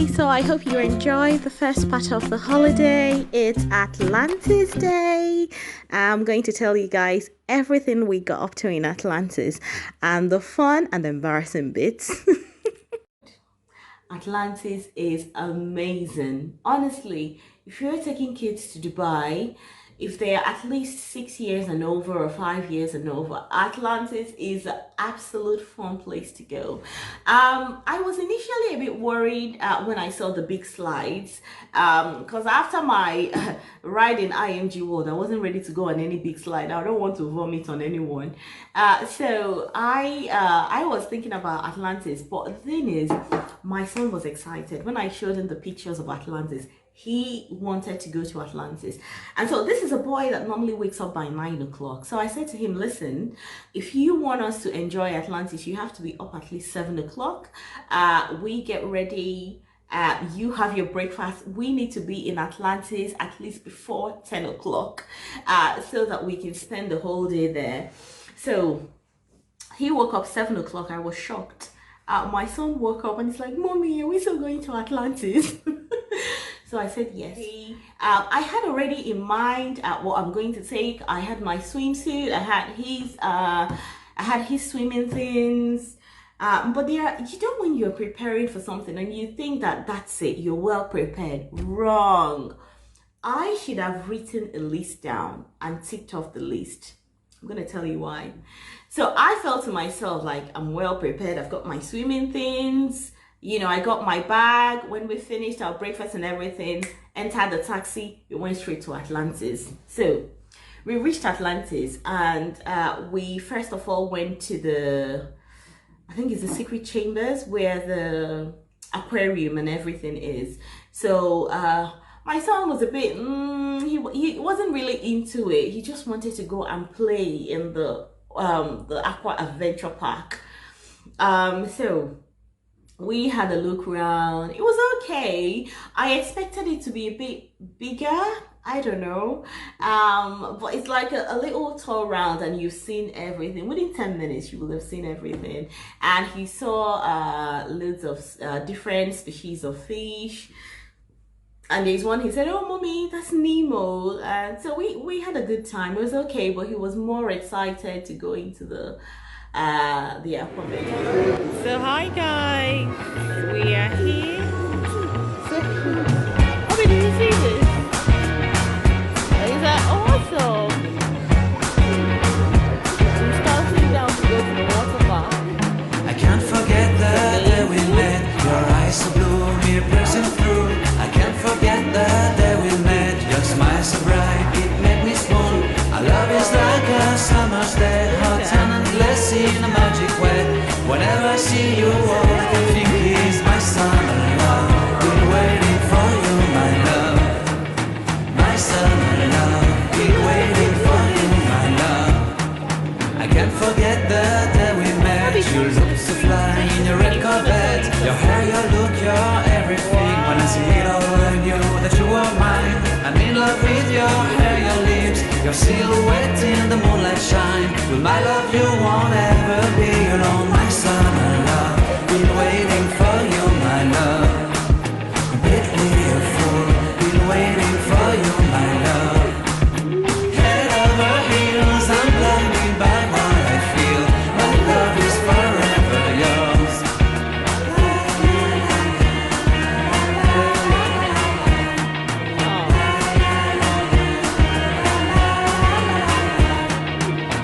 Okay, so I hope you enjoyed the first part of the holiday. It's Atlantis Day. I'm going to tell you guys everything we got up to in Atlantis and the fun and the embarrassing bits. Atlantis is amazing. Honestly, if you're taking kids to Dubai, if they are at least 6 years and over or 5 years and over, Atlantis is an absolute fun place to go. I was initially a bit worried when I saw the big slides because after my ride in IMG World, I wasn't ready to go on any big slide. I don't want to vomit on anyone. So I was thinking about Atlantis, but the thing is, my son was excited when I showed him the pictures of Atlantis. He wanted to go to Atlantis. And so this is a boy that normally wakes up by 9 o'clock. So I said to him, listen, if you want us to enjoy Atlantis, you have to be up at least 7 o'clock. We get ready. You have your breakfast. We need to be in Atlantis at least before 10 o'clock so that we can spend the whole day there. So he woke up 7 o'clock. I was shocked. My son woke up and he's like, Mommy, are we still going to Atlantis? So I said yes. I had already in mind what I'm going to take. I had my swimsuit. I had his swimming things. But when you're preparing for something and you think that that's it, you're well prepared. Wrong. I should have written a list down and ticked off the list. I'm going to tell you why. So I felt to myself like I'm well prepared. I've got my swimming things. You know, I got my bag. When we finished our breakfast and everything, entered the taxi, we went straight to Atlantis. So we reached Atlantis and we first of all went to I think it's the secret chambers where the aquarium and everything is. So my son was a bit, he wasn't really into it. He just wanted to go and play in the aqua adventure park. So we had a look around. It was okay. I expected it to be a bit bigger. I don't know. But it's like a little tour round and you've seen everything. Within 10 minutes, you will have seen everything. And he saw loads of different species of fish. And there's one, he said, oh, Mommy, that's Nemo. And so we had a good time. It was okay, but he was more excited to go into the aquarium. So hi guys, we are here. So, did you see this? Is that awesome? We're starting down to go to the water park. I can't forget the day we met. Your eyes so blue, me pressing through. I can't forget the day we met. Your smile so bright, it made me swoon. Our love is like a summer's day, hot and endless in a magic way. Whenever I see you, all I can think is my summer love. Been waiting for you, my love. My summer love. Been waiting for you, my love. I can't forget the day we met. You look so fly in your red Corvette. Your hair, your look, your everything. When I see it all, I knew that you were mine. I'm in love with your hair, your lips, your silhouette in the moonlight shine. With my love you won't ever be alone. My summer love, been waiting for you, my love. Completely a fool, been waiting for you, my love. Head over heels, I'm blinded by what I feel. My love is forever yours.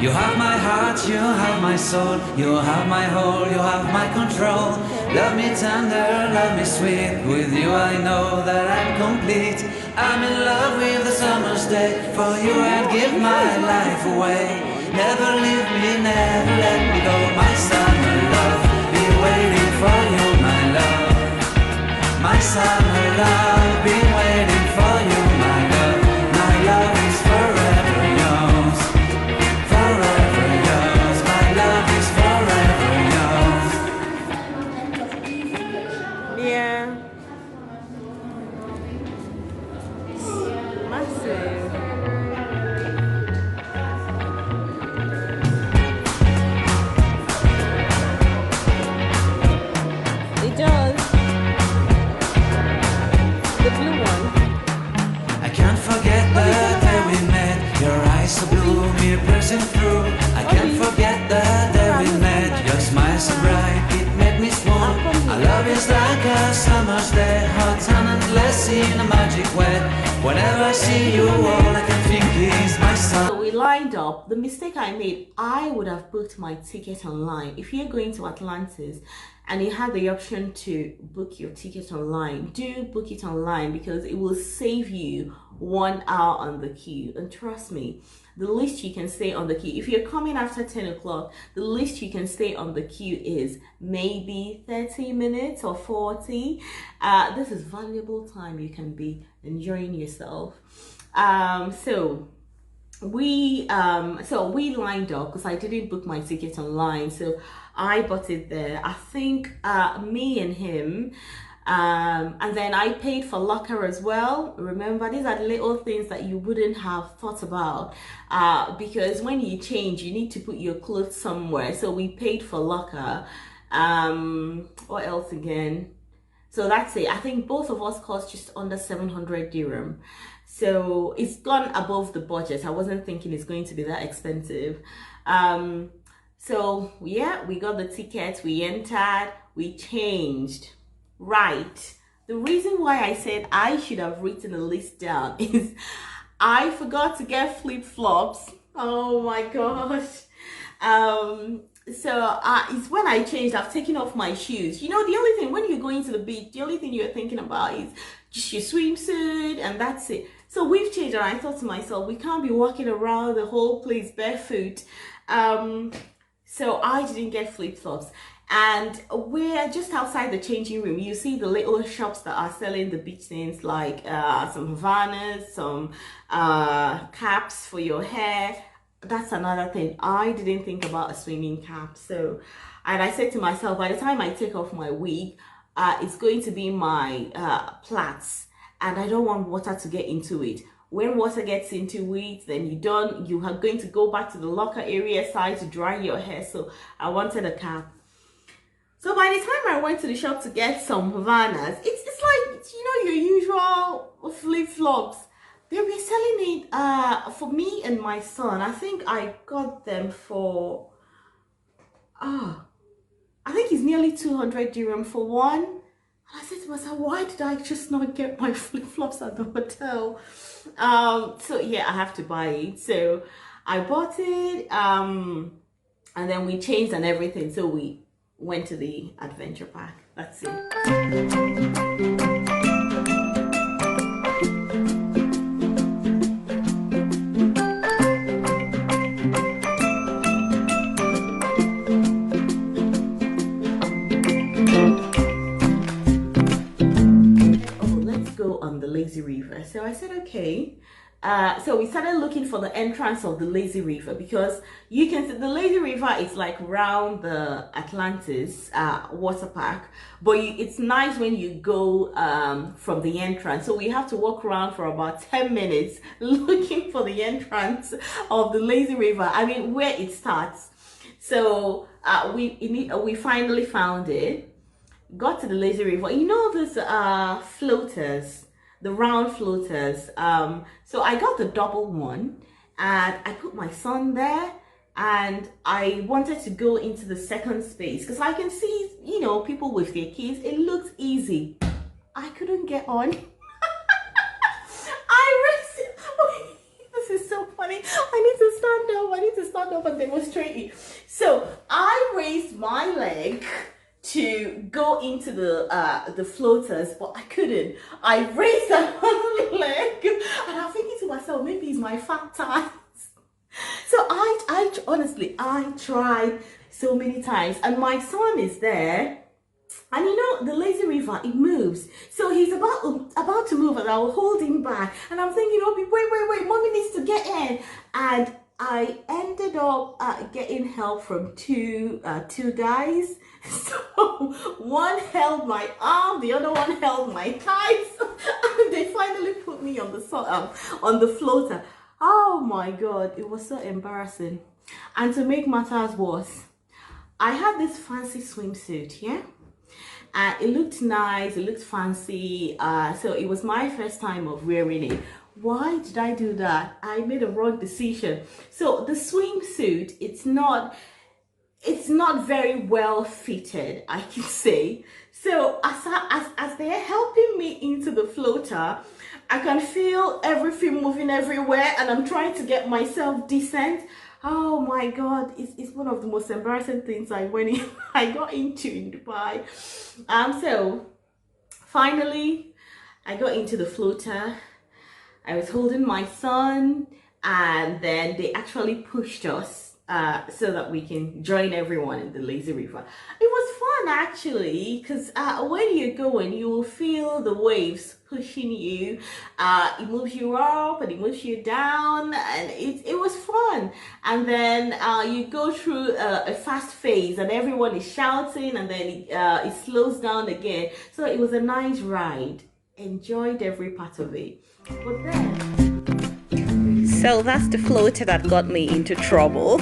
You have my heart, you have my soul, you have my whole, you have my control. Love me tender, love me sweet. With you I know that I'm complete. I'm in love with the summer's day. For you I'd give my life away. Never leave me, never let me go. My summer love, be waiting for you, my love. My summer love, be waiting for you, my love. My love is forever yours. Forever yours. My love is forever yours. Yeah. Massive. It does. in a magic web. Whenever I see you, all I can think is my son. So we lined up. The mistake I made, I would have booked my ticket online. If you're going to Atlantis and you have the option to book your ticket online, do book it online because it will save you 1 hour on the queue. And trust me, the least you can stay on the queue, if you're coming after 10 o'clock, the least you can stay on the queue is maybe 30 minutes or 40. This is valuable time you can be enjoying yourself. So we lined up because I didn't book my ticket online, so I bought it there. I think me and him, and then I paid for locker as well. Remember, these are little things that you wouldn't have thought about, because when you change you need to put your clothes somewhere, so we paid for locker. What else again? So that's it. I think both of us cost just under 700 dirham. So it's gone above the budget. I wasn't thinking it's going to be that expensive. So yeah, we got the tickets, we entered, we changed. Right. The reason why I said I should have written a list down is I forgot to get flip-flops. Oh my gosh. So it's when I changed, I've taken off my shoes. You know, the only thing when you're going to the beach, the only thing you're thinking about is just your swimsuit, and that's it. So we've changed, and I thought to myself, we can't be walking around the whole place barefoot. So I didn't get flip-flops. And we're just outside the changing room. You see the little shops that are selling the beach things, like some Havanas, some caps for your hair. That's another thing. I didn't think about a swimming cap. So, and I said to myself, by the time I take off my wig, it's going to be my plaits, and I don't want water to get into it. When water gets into it, then you are going to go back to the locker area side to dry your hair. So I wanted a cap. So by the time I went to the shop to get some Havanas, it's like, you know, your usual flip-flops. They were selling it for me and my son. I think I got them for, I think it's nearly 200 dirham for one. And I said to myself, why did I just not get my flip-flops at the hotel? So yeah, I have to buy it. So I bought it, and then we changed and everything. So we went to the adventure park. That's it. Lazy River. So I said, okay. So we started looking for the entrance of the Lazy River, because you can see the Lazy River is like around the Atlantis water park, but it's nice when you go from the entrance. So we have to walk around for about 10 minutes looking for the entrance of the Lazy River. I mean, where it starts. So we finally found it. Got to the Lazy River. You know those floaters, the round floaters. So I got the double one, and I put my son there, and I wanted to go into the second space because I can see, you know, people with their kids. It looks easy. I couldn't get on. This is so funny. I need to stand up and demonstrate it. So I raised my leg to go into the floaters, but I couldn't. I raised another leg, and I'm thinking to myself, maybe it's my fat thighs. So I honestly, I tried so many times, and my son is there, and you know, the Lazy River, it moves. So he's about to move, and I will hold him back, and I'm thinking, oh, wait, mommy needs to get in. And I ended up getting help from two guys. So one held my arm, the other one held my thighs, and they finally put me on the floater. Oh my God, it was so embarrassing. And to make matters worse, I had this fancy swimsuit, yeah? It looked nice, it looked fancy, so it was my first time of wearing it. Why did I do that? I made a wrong decision. So the swimsuit, it's not very well fitted, I can say. So as they're helping me into the floater, I can feel everything moving everywhere, and I'm trying to get myself decent. Oh my God, it's one of the most embarrassing things I got into in Dubai. So finally I got into the floater. I was holding my son, and then they actually pushed us so that we can join everyone in the lazy river. It was fun actually, because when you're going, you will feel the waves pushing you. It moves you up and it moves you down, and it was fun. And then you go through a fast phase, and everyone is shouting, and then it slows down again. So it was a nice ride. Enjoyed every part of it. But then, so that's the floater that got me into trouble.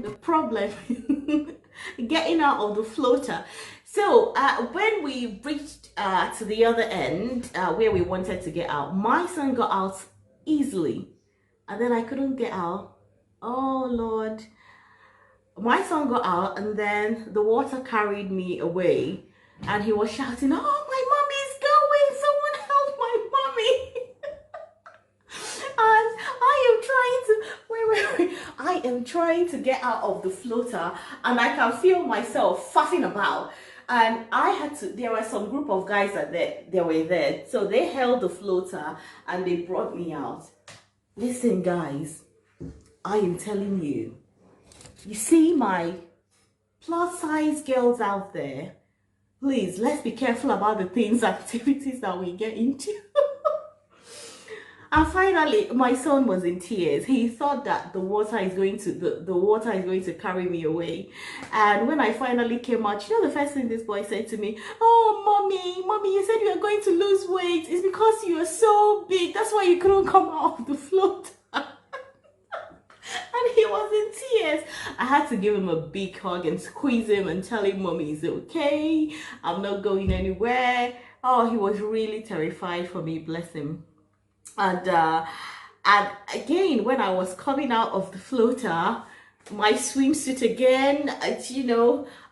The problem getting out of the floater. So when we reached to the other end where we wanted to get out, my son got out easily, and then I couldn't get out. Oh Lord, my son got out, and then the water carried me away, and he was shouting, "Oh, my mommy's going! Someone help my mommy!" And I am trying to get out of the floater, and I can feel myself faffing about. And I had to, there were some group of guys that were there. So they held the floater and they brought me out. Listen, guys, I am telling you, you see my plus size girls out there, please, let's be careful about the activities that we get into. And finally, my son was in tears. He thought that the water is going to carry me away. And when I finally came out, you know the first thing this boy said to me? "Oh, mommy, you said you are going to lose weight. It's because you are so big. That's why you couldn't come out of the float." And he was in tears. I had to give him a big hug and squeeze him and tell him, "Mommy is okay. I'm not going anywhere." Oh, he was really terrified for me, bless him. And again, when I was coming out of the floater, my swimsuit again, I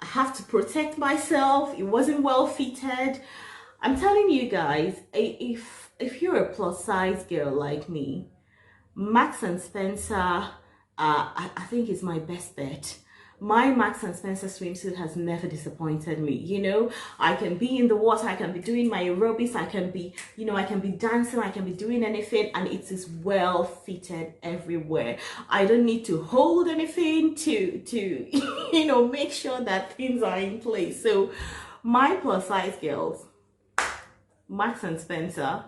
have to protect myself. It wasn't well fitted. I'm telling you guys, if you're a plus size girl like me, Marks and Spencer, I think is my best bet. My Marks and Spencer swimsuit has never disappointed me. I can be in the water, I can be doing my aerobics, I can be dancing, I can be doing anything, and it is well fitted everywhere. I don't need to hold anything to make sure that things are in place. So my plus size girls, Marks and Spencer,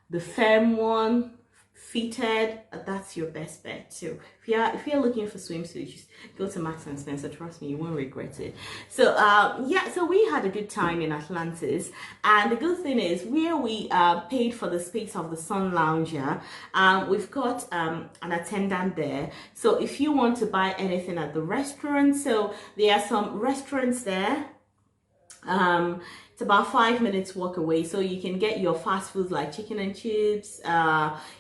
the firm one, fitted, that's your best bet. So if you're looking for swimsuits, just go to Marks and Spencer. Trust me, you won't regret it. So so we had a good time in Atlantis, and the good thing is where we paid for the space of the sun lounger, we've got an attendant there. So if you want to buy anything at the restaurant, so there are some restaurants there. It's about 5 minutes walk away, so you can get your fast foods like chicken and chips,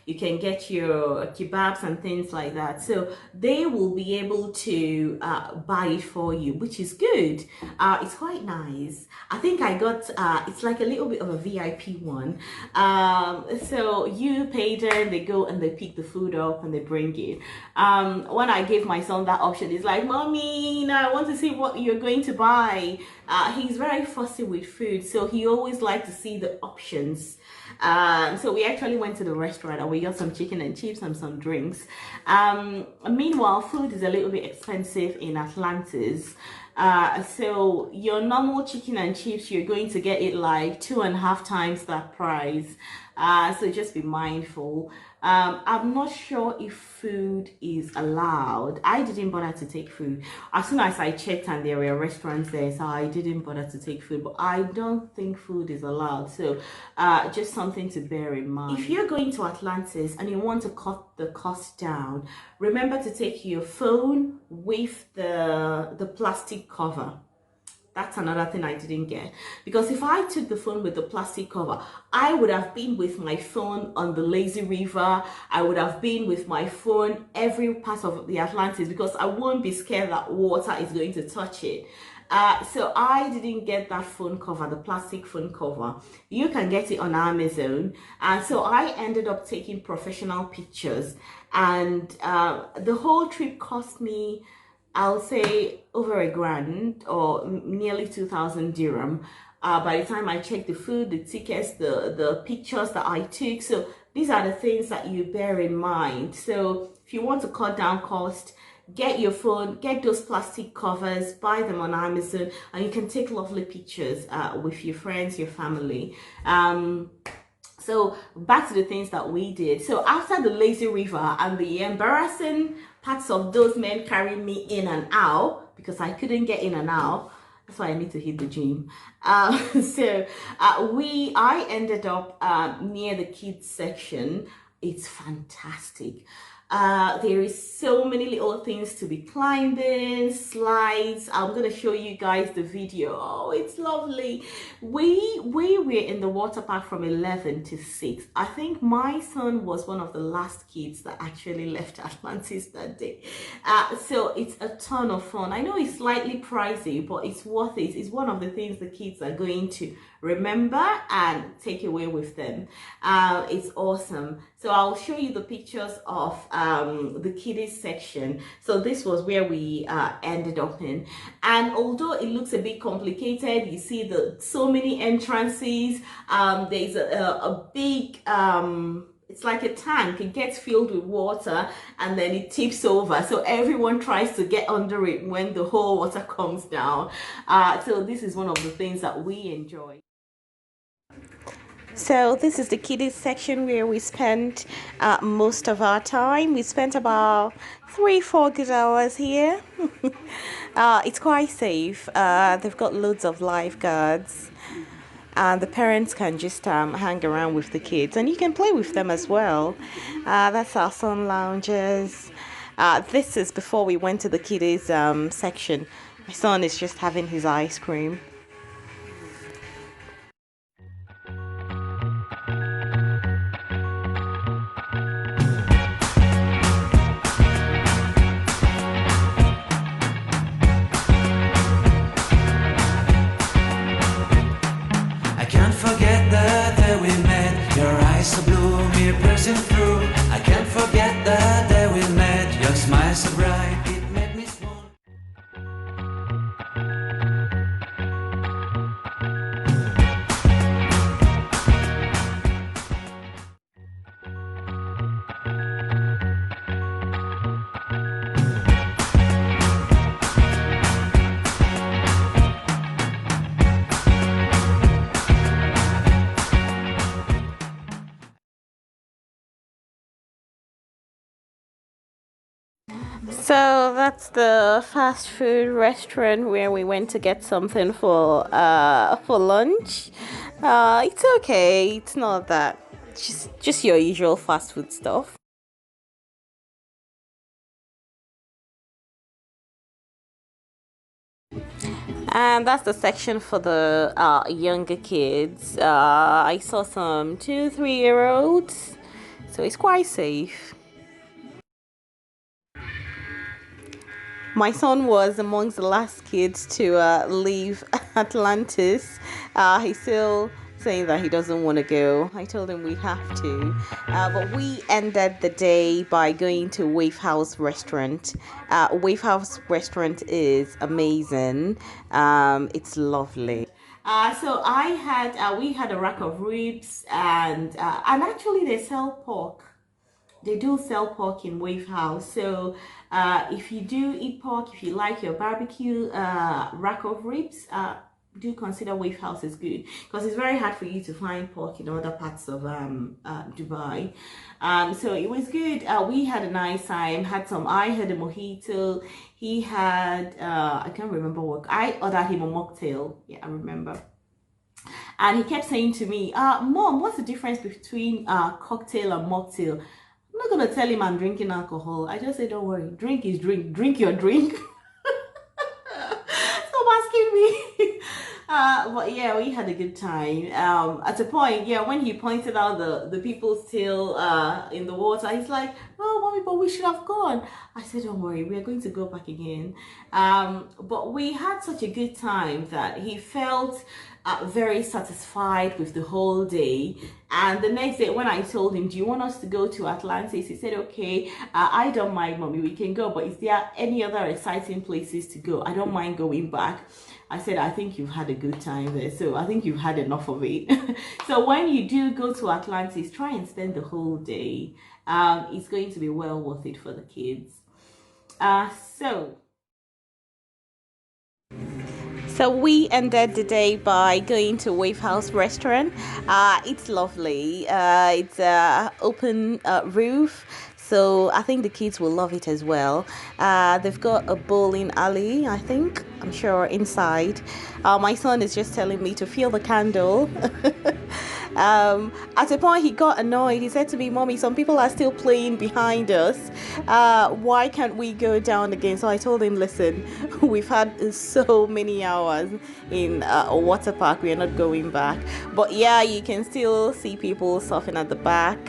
you can get your kebabs and things like that. So they will be able to buy it for you, which is good. It's quite nice. I think I got it's like a little bit of a VIP one. So you pay them, they go and they pick the food up and they bring it. When I gave my son that option, he's like, "Mommy, I want to see what you're going to buy." He's very fussy with food, so he always likes to see the options. So we actually went to the restaurant and we got some chicken and chips and some drinks. Meanwhile, food is a little bit expensive in Atlantis. So your normal chicken and chips, you're going to get it like 2.5 times that price. So just be mindful. I'm not sure if food is allowed. I didn't bother to take food. As soon as I checked and there were restaurants there, so I didn't bother to take food. But I don't think food is allowed. So just something to bear in mind. If you're going to Atlantis and you want to cut the cost down, remember to take your phone with the plastic cover. That's another thing I didn't get, because if I took the phone with the plastic cover, I would have been with my phone on the lazy river. I would have been with my phone every part of the Atlantis, because I won't be scared that water is going to touch it. So I didn't get that phone cover, the plastic phone cover. You can get it on Amazon. And so I ended up taking professional pictures, and the whole trip cost me, I'll say, over a grand, or nearly 2,000 dirham. By the time I checked the food, the tickets, the pictures that I took. So these are the things that you bear in mind. So if you want to cut down cost, get your phone, get those plastic covers, buy them on Amazon, and you can take lovely pictures with your friends, your family. So back to the things that we did. So after the lazy river and the embarrassing parts of those men carrying me in and out, because I couldn't get in and out, that's why I need to hit the gym. I ended up near the kids section. It's fantastic. There is so many little things to be climbing, slides. I'm gonna show you guys the video. Oh, it's lovely. We were in the water park from 11 to 6. I think my son was one of the last kids that actually left Atlantis that day. So it's a ton of fun. I know it's slightly pricey, but it's worth it. It's one of the things the kids are going to remember and take away with them. It's awesome. So I'll show you the pictures of the kiddies section. So this was where we ended up in, and although it looks a bit complicated, you see so many entrances. There's a big it's like a tank. It gets filled with water and then it tips over, so everyone tries to get under it when the whole water comes down. So this is one of the things that we enjoy. So this is the kiddies section where we spent most of our time. We spent about 3-4 good hours here. It's quite safe. They've got loads of lifeguards, and the parents can just hang around with the kids, and you can play with them as well. That's our sun lounges. This is before we went to the kiddies section. My son is just having his ice cream. I can't forget the day we met. Your eyes so blue, me pressing through. I can't forget the day we met. Your smile so bright, it made me swoon. So that's the fast food restaurant where we went to get something for lunch. It's okay. It's not that, just your usual fast food stuff. And that's the section for the younger kids. I saw some 2-3 year olds, so it's quite safe. My son was amongst the last kids to leave Atlantis. He's still saying that he doesn't want to go. I told him we have to. But we ended the day by going to Wave House Restaurant. Wave House Restaurant is amazing. It's lovely. So we had a rack of ribs, and actually they sell pork. They do sell pork in Wave House. So if you do eat pork, if you like your barbecue rack of ribs, do consider Wave House is good, because it's very hard for you to find pork in other parts of Dubai. So it was good. We had a nice time. I had a mojito. He had I can't remember what I ordered him, a mocktail. Yeah, I remember. And he kept saying to me, Mom, what's the difference between cocktail and mocktail? I'm not gonna tell him I'm drinking alcohol. I just say, don't worry, drink is drink. Drink your drink. Stop asking me. But yeah, we had a good time. At a point, yeah, when he pointed out the people still in the water, he's like, "Oh, mommy, but we should have gone." I said, "Don't worry, we are going to go back again." But we had such a good time that he felt very satisfied with the whole day. And the next day, when I told him, "Do you want us to go to Atlantis?" he said, "Okay, I don't mind, mommy, we can go, but is there any other exciting places to go? I don't mind going back." I said, "I think you've had a good time there, so I think you've had enough of it." So when you do go to Atlantis, try and spend the whole day. It's going to be well worth it for the kids. So So we ended the day by going to Wave House restaurant. It's lovely. It's open roof. So I think the kids will love it as well. They've got a bowling alley, I think. I'm sure inside. My son is just telling me to feel the candle. At a point, he got annoyed. He said to me, "Mommy, some people are still playing behind us. Why can't we go down again?" So I told him, "Listen, we've had so many hours in a water park. We are not going back." But yeah, you can still see people surfing at the back.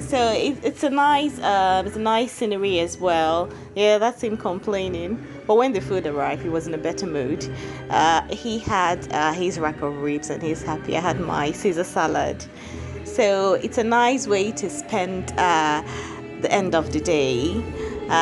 So it's a nice scenery as well. Yeah, that's him complaining. But when the food arrived, he was in a better mood. He had his rack of ribs and he's happy. I had my Caesar salad. So it's a nice way to spend the end of the day.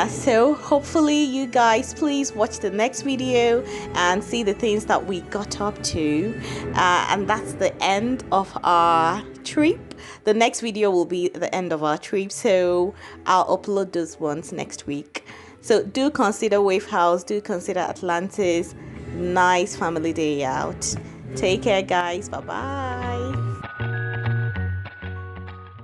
So hopefully you guys please watch the next video and see the things that we got up to. And that's the end of our trip. The next video will be the end of our trip, so I'll upload those ones next week. So do consider Wave House, do consider Atlantis. Nice family day out. Take care, guys. Bye bye.